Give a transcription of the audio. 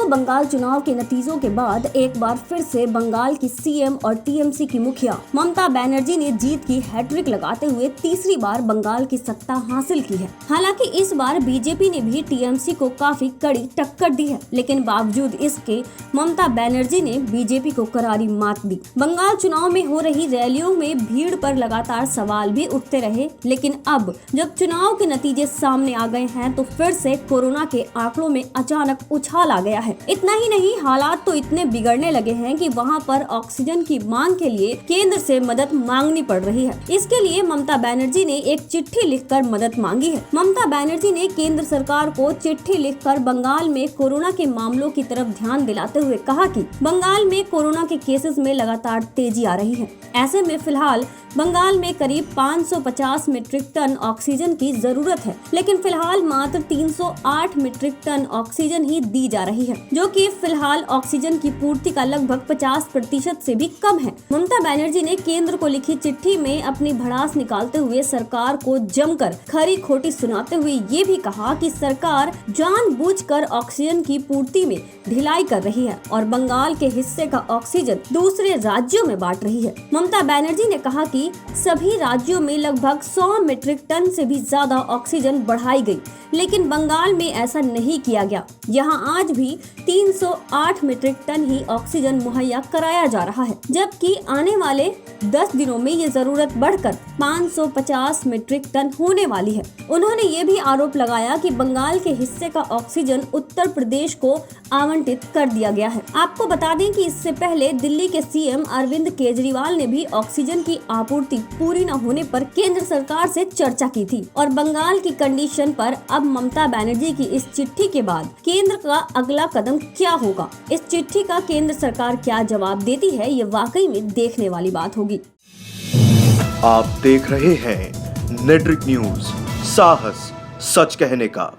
दोस्तों, बंगाल चुनाव के नतीजों के बाद एक बार फिर से बंगाल की सीएम और टीएमसी की मुखिया ममता बनर्जी ने जीत की हैट्रिक लगाते हुए तीसरी बार बंगाल की सत्ता हासिल की है। हालांकि इस बार बीजेपी ने भी टीएमसी को काफी कड़ी टक्कर दी है, लेकिन बावजूद इसके ममता बनर्जी ने बीजेपी को करारी मात दी। बंगाल चुनाव में हो रही रैलियों में भीड़ पर लगातार सवाल भी उठते रहे, लेकिन अब जब चुनाव के नतीजे सामने आ गए हैं तो फिर से कोरोना के आंकड़ों में अचानक उछाल आ गया है। इतना ही नहीं, हालात तो इतने बिगड़ने लगे हैं कि वहां पर ऑक्सीजन की मांग के लिए केंद्र से मदद मांगनी पड़ रही है। इसके लिए ममता बनर्जी ने एक चिट्ठी लिखकर मदद मांगी है। ममता बनर्जी ने केंद्र सरकार को चिट्ठी लिखकर बंगाल में कोरोना के मामलों की तरफ ध्यान दिलाते हुए कहा कि बंगाल में कोरोना के केसेस में लगातार तेजी आ रही है। ऐसे में फिलहाल बंगाल में करीब 550 मीट्रिक टन ऑक्सीजन की जरूरत है, लेकिन फिलहाल मात्र 308 मीट्रिक टन ऑक्सीजन ही दी जा रही है, जो कि फिलहाल ऑक्सीजन की पूर्ति का लगभग 50% से भी कम है। ममता बनर्जी ने केंद्र को लिखी चिट्ठी में अपनी भड़ास निकालते हुए सरकार को जमकर खरी खोटी सुनाते हुए ये भी कहा कि सरकार जानबूझकर ऑक्सीजन की पूर्ति में ढिलाई कर रही है और बंगाल के हिस्से का ऑक्सीजन दूसरे राज्यों में बांट रही है। ममता बनर्जी ने कहा कि सभी राज्यों में लगभग 100 मीट्रिक टन से भी ज्यादा ऑक्सीजन बढ़ाई गई, लेकिन बंगाल में ऐसा नहीं किया गया। यहाँ आज भी 308 मीट्रिक टन ही ऑक्सीजन मुहैया कराया जा रहा है, जबकि आने वाले 10 दिनों में ये जरूरत बढ़कर 550 मीट्रिक टन होने वाली है। उन्होंने ये भी आरोप लगाया कि बंगाल के हिस्से का ऑक्सीजन उत्तर प्रदेश को आवंटित कर दिया गया है। आपको बता दें कि इससे पहले दिल्ली के सीएम अरविंद केजरीवाल ने भी ऑक्सीजन की आपूर्ति पूरी न होने पर केंद्र सरकार से चर्चा की थी और बंगाल की कंडीशन पर अब ममता बनर्जी की इस चिट्ठी के बाद केंद्र का अगला कदम क्या होगा, इस चिट्ठी का केंद्र सरकार क्या जवाब देती है, ये वाकई में देखने वाली बात होगी। आप देख रहे हैं नेट्रिक न्यूज, साहस सच कहने का।